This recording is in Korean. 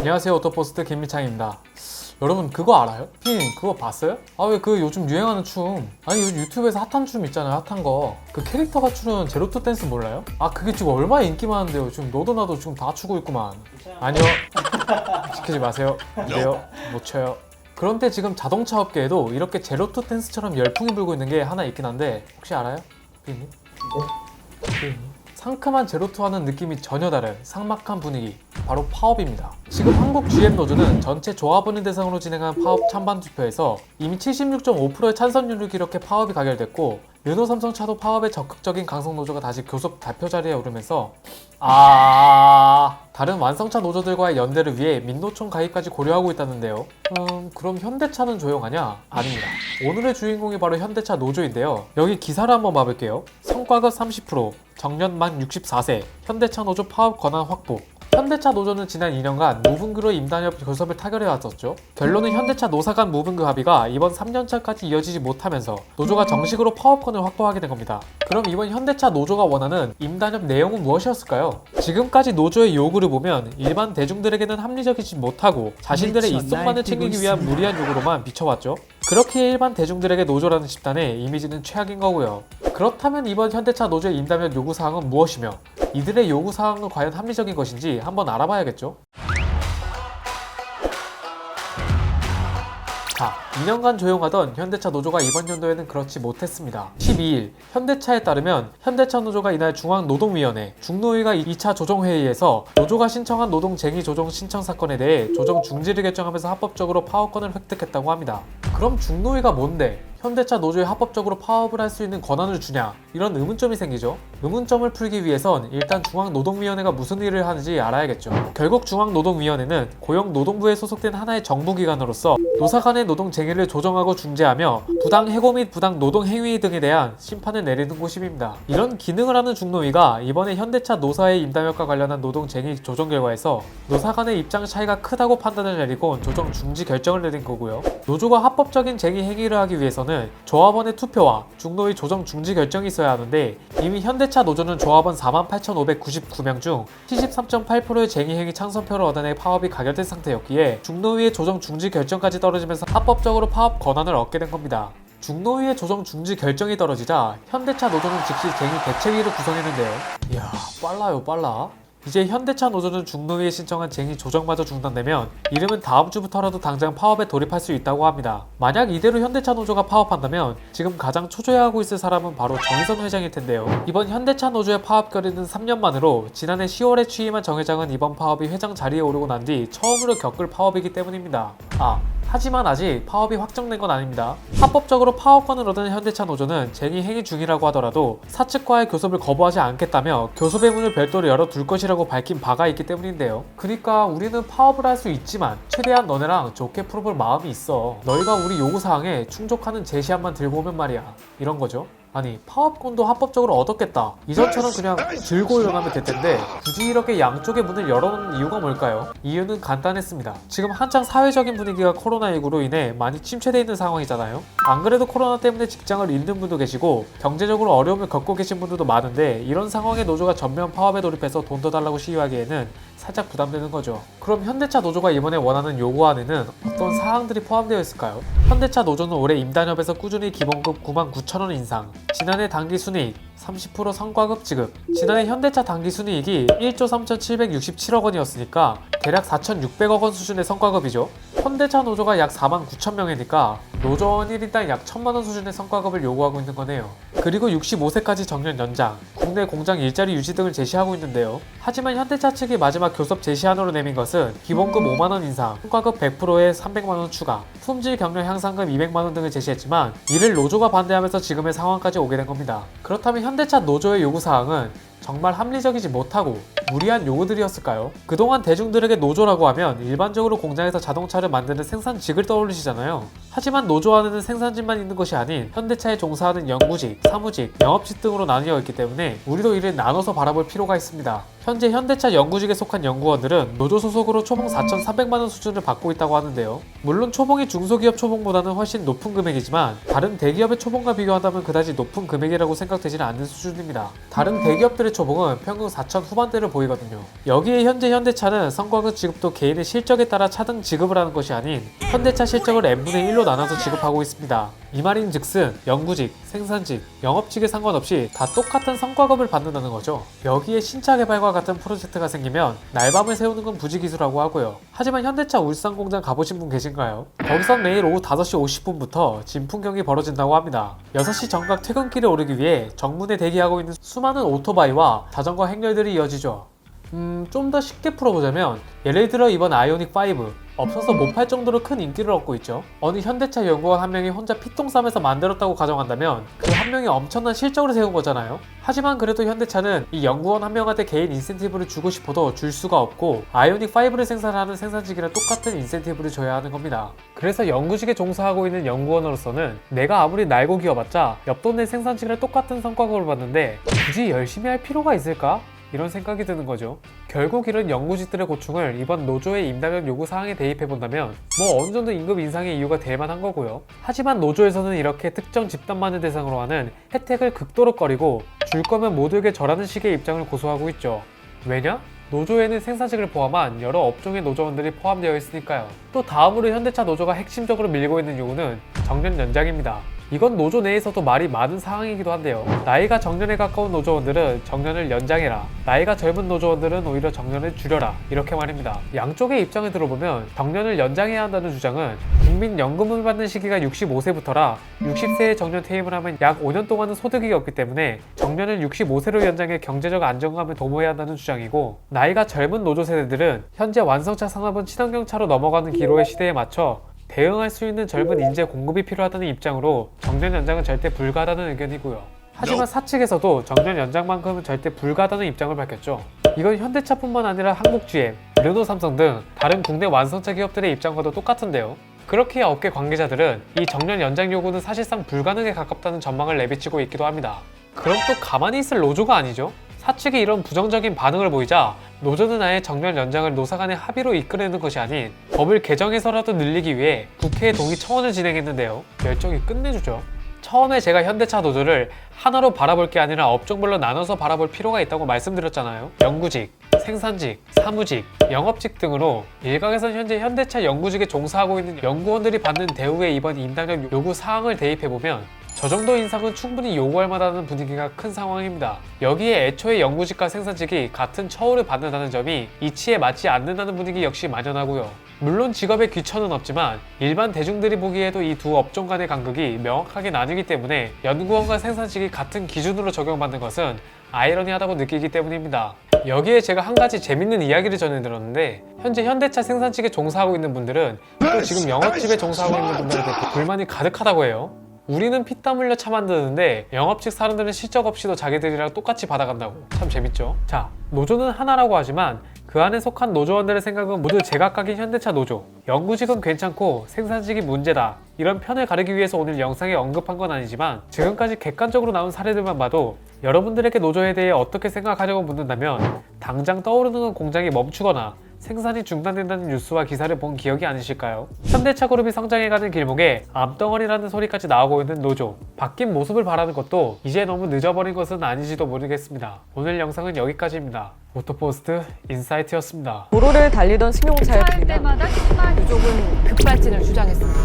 안녕하세요, 오토포스트 김민창입니다. 여러분 그거 알아요? 피디님 그거 봤어요? 아 왜 그 요즘 유행하는 춤, 아니 요즘 유튜브에서 핫한 춤 있잖아요. 핫한 거 그 캐릭터가 추는 제로투 댄스 몰라요? 아 그게 지금 얼마나 인기 많은데요. 지금 너도 나도 지금 다 추고 있구만. 아니요 시키지 마세요. 안 돼요. 못 춰요. 그런데 지금 자동차 업계에도 이렇게 제로투 댄스처럼 열풍이 불고 있는 게 하나 있긴 한데 혹시 알아요? 피디님? 피디님? 상큼한 제로투와는 느낌이 전혀 다른 삭막한 분위기, 바로 파업입니다. 지금 한국 GM 노조는 전체 조합원을 대상으로 진행한 파업 찬반 투표에서 이미 76.5%의 찬성률을 기록해 파업이 가결됐고, 르노 삼성차도 파업에 적극적인 강성 노조가 다시 교섭 대표 자리에 오르면서 다른 완성차 노조들과의 연대를 위해 민노총 가입까지 고려하고 있다는데요. 그럼 현대차는 조용하냐? 아닙니다. 오늘의 주인공이 바로 현대차 노조인데요. 여기 기사를 한번 봐볼게요. 성과급 30%, 정년 만 64세, 현대차 노조 파업 권한 확보. 현대차 노조는 지난 2년간 무분기로 임단협 교섭을 타결해왔었죠. 결론은 현대차 노사 간 무분기 합의가 이번 3년차까지 이어지지 못하면서 노조가 정식으로 파업권을 확보하게 된 겁니다. 그럼 이번 현대차 노조가 원하는 임단협 내용은 무엇이었을까요? 지금까지 노조의 요구를 보면 일반 대중들에게는 합리적이지 못하고 자신들의 이익만을 챙기기 위한 무리한 요구로만 비춰왔죠. 그렇게 일반 대중들에게 노조라는 집단의 이미지는 최악인 거고요. 그렇다면 이번 현대차 노조의 임단협 요구사항은 무엇이며 이들의 요구사항은 과연 합리적인 것인지 한번 알아봐야겠죠. 자, 2년간 조용하던 현대차 노조가 이번 연도에는 그렇지 못했습니다. 12일 현대차에 따르면 현대차 노조가 이날 중앙노동위원회 중노위가 2차 조정회의에서 노조가 신청한 노동쟁의 조정 신청 사건에 대해 조정 중지를 결정하면서 합법적으로 파업권을 획득했다고 합니다. 그럼 중노위가 뭔데 현대차 노조에 합법적으로 파업을 할 수 있는 권한을 주냐, 이런 의문점이 생기죠. 의문점을 풀기 위해선 일단 중앙노동위원회가 무슨 일을 하는지 알아야겠죠. 결국 중앙노동위원회는 고용노동부에 소속된 하나의 정부기관으로서 노사 간의 노동쟁의를 조정하고 중재하며 부당해고 및 부당노동행위 등에 대한 심판을 내리는 곳입니다. 이런 기능을 하는 중노위가 이번에 현대차 노사의 임단협과 관련한 노동쟁의 조정 결과에서 노사 간의 입장 차이가 크다고 판단을 내리고 조정 중지 결정을 내린 거고요. 노조가 합법적인 쟁의 행위를 하기 위해서는 조합원의 투표와 중노위 조정 중지 결정이 있어야 하는데 이미 현대차 노조는 조합원 48,599명 중 73.8%의 쟁의행위 찬성표를 얻어내 파업이 가결된 상태였기에 중노위의 조정 중지 결정까지 떨어지면서 합법적으로 파업 권한을 얻게 된 겁니다. 중노위의 조정 중지 결정이 떨어지자 현대차 노조는 즉시 쟁의 대책위를 구성했는데요. 이야, 빨라요 빨라. 이제 현대차 노조는 중노위에 신청한 쟁의 조정마저 중단되면 이르면 다음 주부터라도 당장 파업에 돌입할 수 있다고 합니다. 만약 이대로 현대차 노조가 파업한다면 지금 가장 초조해하고 있을 사람은 바로 정의선 회장일 텐데요. 이번 현대차 노조의 파업 결의는 3년 만으로 지난해 10월에 취임한 정 회장은 이번 파업이 회장 자리에 오르고 난 뒤 처음으로 겪을 파업이기 때문입니다. 하지만 아직 파업이 확정된 건 아닙니다. 합법적으로 파업권을 얻은 현대차 노조는 쟁의 행위 중이라고 하더라도 사측과의 교섭을 거부하지 않겠다며 교섭의 문을 별도로 열어둘 것이라고 밝힌 바가 있기 때문인데요. 그러니까 우리는 파업을 할 수 있지만 최대한 너네랑 좋게 풀어볼 마음이 있어. 너희가 우리 요구사항에 충족하는 제시안만 들고 오면 말이야. 이런 거죠. 아니 파업권도 합법적으로 얻었겠다, 이전처럼 그냥 들고 일어나면 될 텐데 굳이 이렇게 양쪽의 문을 열어놓는 이유가 뭘까요? 이유는 간단했습니다. 지금 한창 사회적인 분위기가 코로나19로 인해 많이 침체되어 있는 상황이잖아요. 안 그래도 코로나 때문에 직장을 잃는 분도 계시고 경제적으로 어려움을 겪고 계신 분들도 많은데 이런 상황에 노조가 전면 파업에 돌입해서 돈 더 달라고 시위하기에는 살짝 부담되는 거죠. 그럼 현대차 노조가 이번에 원하는 요구안에는 어떤 사항들이 포함되어 있을까요? 현대차 노조는 올해 임단협에서 꾸준히 기본급 99,000원 인상, 지난해 당기순이익 30% 성과급 지급. 지난해 현대차 당기순이익이 1조 3,767억 원이었으니까 대략 4,600억 원 수준의 성과급이죠. 현대차 노조가 약 49,000명이니까 노조원 1인당 약 1,000만 원 수준의 성과급을 요구하고 있는 거네요. 그리고 65세까지 정년 연장, 국내 공장 일자리 유지 등을 제시하고 있는데요. 하지만 현대차 측이 마지막 교섭 제시안으로 내민 것은 기본급 5만 원 인상, 성과급 100%에 300만 원 추가, 품질 경력 향상금 200만 원 등을 제시했지만 이를 노조가 반대하면서 지금의 상황까지 오게 된 겁니다. 그렇다면 현대차 노조의 요구사항은 정말 합리적이지 못하고 무리한 요구들이었을까요? 그동안 대중들에게 노조라고 하면 일반적으로 공장에서 자동차를 만드는 생산직을 떠올리시잖아요. 하지만 노조 안에는 생산직만 있는 것이 아닌 현대차에 종사하는 연구직, 사무직, 영업직 등으로 나뉘어 있기 때문에 우리도 이를 나눠서 바라볼 필요가 있습니다. 현재 현대차 영구직에 속한 연구원들은 노조 소속으로 초봉 4,400만원 수준을 받고 있다고 하는데요. 물론 초봉이 중소기업 초봉보다는 훨씬 높은 금액이지만 다른 대기업의 초봉과 비교한다면 그다지 높은 금액이라고 생각되지는 않는 수준입니다. 다른 대기업들의 초봉은 평균 4천 후반대를 보이거든요. 여기에 현재 현대차는 성과급 지급도 개인의 실적에 따라 차등 지급을 하는 것이 아닌 현대차 실적을 n분의 1로 나눠서 지급하고 있습니다. 이 말인즉슨 연구직, 생산직, 영업직에 상관없이 다 똑같은 성과급을 받는다는 거죠. 여기에 신차 개발과 같은 프로젝트가 생기면 날밤을 새우는 건 부지기수라고 하고요. 하지만 현대차 울산 공장 가보신 분 계신가요? 거기선 매일 오후 5시 50분부터 진풍경이 벌어진다고 합니다. 6시 정각 퇴근길에 오르기 위해 정문에 대기하고 있는 수많은 오토바이와 자전거 행렬들이 이어지죠. 좀 더 쉽게 풀어보자면 예를 들어 이번 아이오닉 5 없어서 못 팔 정도로 큰 인기를 얻고 있죠. 어느 현대차 연구원 한 명이 혼자 피똥 싸면서 만들었다고 가정한다면 그 한 명이 엄청난 실적을 세운 거잖아요. 하지만 그래도 현대차는 이 연구원 한 명한테 개인 인센티브를 주고 싶어도 줄 수가 없고 아이오닉 5를 생산하는 생산직이랑 똑같은 인센티브를 줘야 하는 겁니다. 그래서 연구직에 종사하고 있는 연구원으로서는 내가 아무리 날고 기어봤자 옆 동네 생산직이랑 똑같은 성과급을 받는데 굳이 열심히 할 필요가 있을까? 이런 생각이 드는 거죠. 결국 이런 연구직들의 고충을 이번 노조의 임당력 요구 사항에 대입해본다면 뭐 어느 정도 임금 인상의 이유가 될 만한 거고요. 하지만 노조에서는 이렇게 특정 집단만을 대상으로 하는 혜택을 극도로 꺼리고 줄 거면 모두에게 절하는 식의 입장을 고수하고 있죠. 왜냐? 노조에는 생산직을 포함한 여러 업종의 노조원들이 포함되어 있으니까요. 또 다음으로 현대차 노조가 핵심적으로 밀고 있는 요구는 정년 연장입니다. 이건 노조 내에서도 말이 많은 사항이기도 한데요. 나이가 정년에 가까운 노조원들은 정년을 연장해라, 나이가 젊은 노조원들은 오히려 정년을 줄여라, 이렇게 말입니다. 양쪽의 입장을 들어보면 정년을 연장해야 한다는 주장은 국민연금을 받는 시기가 65세부터라 60세에 정년 퇴임을 하면 약 5년 동안은 소득이 없기 때문에 정년을 65세로 연장해 경제적 안정감을 도모해야 한다는 주장이고, 나이가 젊은 노조 세대들은 현재 완성차 산업은 친환경차로 넘어가는 기로의 시대에 맞춰 대응할 수 있는 젊은 인재 공급이 필요하다는 입장으로 정년 연장은 절대 불가하다는 의견이고요. 하지만 사측에서도 정년 연장만큼은 절대 불가하다는 입장을 밝혔죠. 이건 현대차뿐만 아니라 한국 GM, 르노, 삼성 등 다른 국내 완성차 기업들의 입장과도 똑같은데요. 그렇기에 업계 관계자들은 이 정년 연장 요구는 사실상 불가능에 가깝다는 전망을 내비치고 있기도 합니다. 그럼 또 가만히 있을 노조가 아니죠? 사측이 이런 부정적인 반응을 보이자 노조는 아예 정년 연장을 노사 간의 합의로 이끌어내는 것이 아닌 법을 개정해서라도 늘리기 위해 국회에 동의 청원을 진행했는데요. 열정이 끝내주죠. 처음에 제가 현대차 노조를 하나로 바라볼 게 아니라 업종별로 나눠서 바라볼 필요가 있다고 말씀드렸잖아요. 연구직, 생산직, 사무직, 영업직 등으로 일각에선 현재 현대차 연구직에 종사하고 있는 연구원들이 받는 대우에 이번 임당력 요구 사항을 대입해보면 저 정도 인상은 충분히 요구할 만하다는 분위기가 큰 상황입니다. 여기에 애초에 연구직과 생산직이 같은 처우를 받는다는 점이 이치에 맞지 않는다는 분위기 역시 만연하고요. 물론 직업에 귀천은 없지만 일반 대중들이 보기에도 이 두 업종 간의 간극이 명확하게 나뉘기 때문에 연구원과 생산직이 같은 기준으로 적용받는 것은 아이러니하다고 느끼기 때문입니다. 여기에 제가 한 가지 재밌는 이야기를 전해드렸는데, 현재 현대차 생산직에 종사하고 있는 분들은 또 지금 영업직에 종사하고 있는 분들한테 불만이 가득하다고 해요. 우리는 피땀 흘려 차 만드는데 영업직 사람들은 실적 없이도 자기들이랑 똑같이 받아간다고. 참 재밌죠? 자, 노조는 하나라고 하지만 그 안에 속한 노조원들의 생각은 모두 제각각인 현대차 노조, 연구직은 괜찮고 생산직이 문제다, 이런 편을 가르기 위해서 오늘 영상에 언급한 건 아니지만 지금까지 객관적으로 나온 사례들만 봐도 여러분들에게 노조에 대해 어떻게 생각하려고 묻는다면 당장 떠오르는 건 공장이 멈추거나 생산이 중단된다는 뉴스와 기사를 본 기억이 아니실까요? 현대차 그룹이 성장해가는 길목에 암덩어리라는 소리까지 나오고 있는 노조. 바뀐 모습을 바라는 것도 이제 너무 늦어버린 것은 아닌지도 모르겠습니다. 오늘 영상은 여기까지입니다. 오토포스트 인사이트였습니다. 도로를 달리던 승용차에 주차할 때마다 신발 유족은 급발진을 주장했습니다.